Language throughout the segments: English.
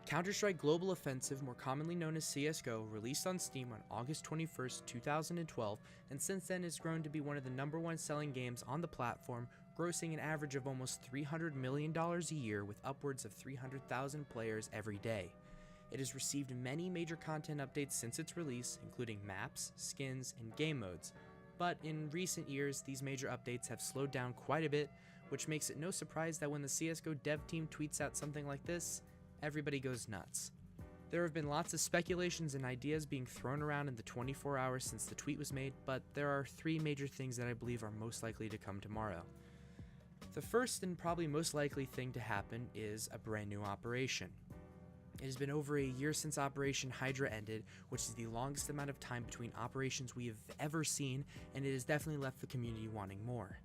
Counter-Strike Global Offensive, more commonly known as CSGO, released on Steam on August 21st, 2012, and since then has grown to be one of the #1 selling games on the platform, grossing an average of almost $300 million a year with upwards of 300,000 players every day. It has received many major content updates since its release, including maps, skins, and game modes, but in recent years, these major updates have slowed down quite a bit, which makes it no surprise that when the CSGO dev team tweets out something like this, everybody goes nuts. There have been lots of speculations and ideas being thrown around in the 24 hours since the tweet was made, but there are 3 major things that I believe are most likely to come tomorrow. The first and probably most likely thing to happen is a brand new operation. It has been over a year since Operation Hydra ended, which is the longest amount of time between operations we have ever seen, and it has definitely left the community wanting more.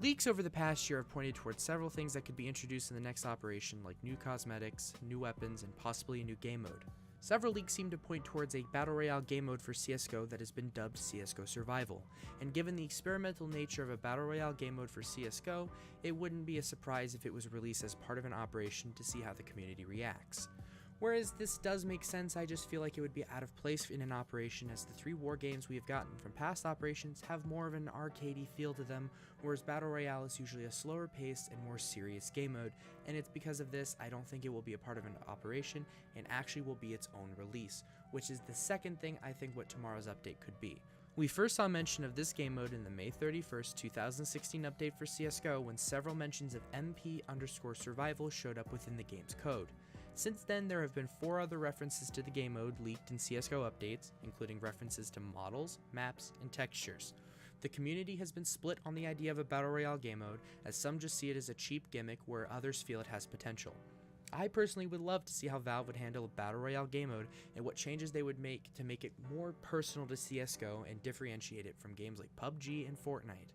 Leaks over the past year have pointed towards several things that could be introduced in the next operation, like new cosmetics, new weapons, and possibly a new game mode. Several leaks seem to point towards a Battle Royale game mode for CSGO that has been dubbed CSGO Survival, and given the experimental nature of a Battle Royale game mode for CSGO, it wouldn't be a surprise if it was released as part of an operation to see how the community reacts. Whereas this does make sense, I just feel like it would be out of place in an operation, as the 3 war games we have gotten from past operations have more of an arcadey feel to them, whereas Battle Royale is usually a slower paced and more serious game mode, and it's because of this I don't think it will be a part of an operation and actually will be its own release, which is the second thing I think what tomorrow's update could be. We first saw mention of this game mode in the May 31st, 2016 update for CSGO when several mentions of MP_survival showed up within the game's code. Since then, there have been 4 other references to the game mode leaked in CSGO updates, including references to models, maps, and textures. The community has been split on the idea of a Battle Royale game mode, as some just see it as a cheap gimmick where others feel it has potential. I personally would love to see how Valve would handle a Battle Royale game mode and what changes they would make to make it more personal to CSGO and differentiate it from games like PUBG and Fortnite.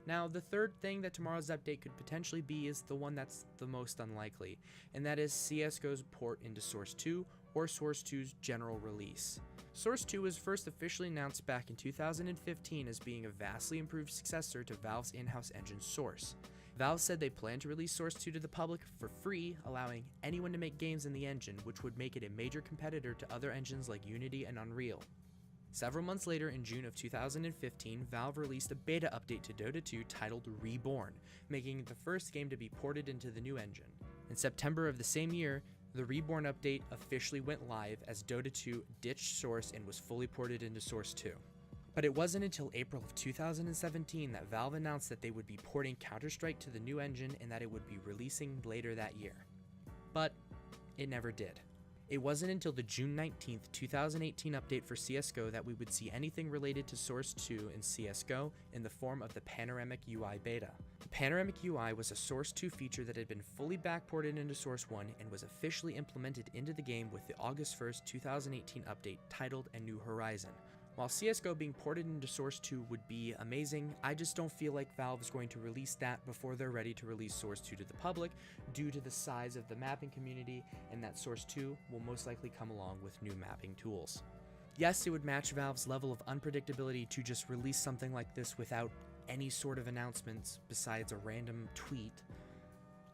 Now, the third thing that tomorrow's update could potentially be is the one that's the most unlikely, and that is CSGO's port into Source 2 or Source 2's general release. Source 2 was first officially announced back in 2015 as being a vastly improved successor to Valve's in-house engine Source. Valve said they plan to release Source 2 to the public for free, allowing anyone to make games in the engine, which would make it a major competitor to other engines like Unity and Unreal. Several months later, in June of 2015, Valve released a beta update to Dota 2 titled Reborn, making it the first game to be ported into the new engine. In September of the same year, the Reborn update officially went live as Dota 2 ditched Source and was fully ported into Source 2. But it wasn't until April of 2017 that Valve announced that they would be porting Counter-Strike to the new engine and that it would be releasing later that year. But it never did. It wasn't until the June 19th, 2018 update for CSGO that we would see anything related to Source 2 in CSGO in the form of the Panoramic UI beta. The Panoramic UI was a Source 2 feature that had been fully backported into Source 1 and was officially implemented into the game with the August 1st, 2018 update titled A New Horizon. While CSGO being ported into Source 2 would be amazing, I just don't feel like Valve is going to release that before they're ready to release Source 2 to the public due to the size of the mapping community, and that Source 2 will most likely come along with new mapping tools. Yes, it would match Valve's level of unpredictability to just release something like this without any sort of announcements besides a random tweet.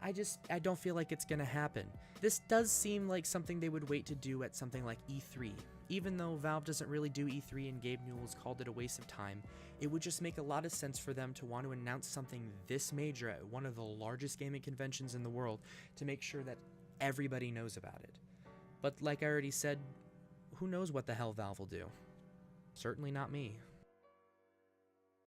I don't feel like it's gonna happen. This does seem like something they would wait to do at something like E3. Even though Valve doesn't really do E3 and Gabe Newell's called it a waste of time, it would just make a lot of sense for them to want to announce something this major at one of the largest gaming conventions in the world to make sure that everybody knows about it. But like I already said, who knows what the hell Valve will do? Certainly not me.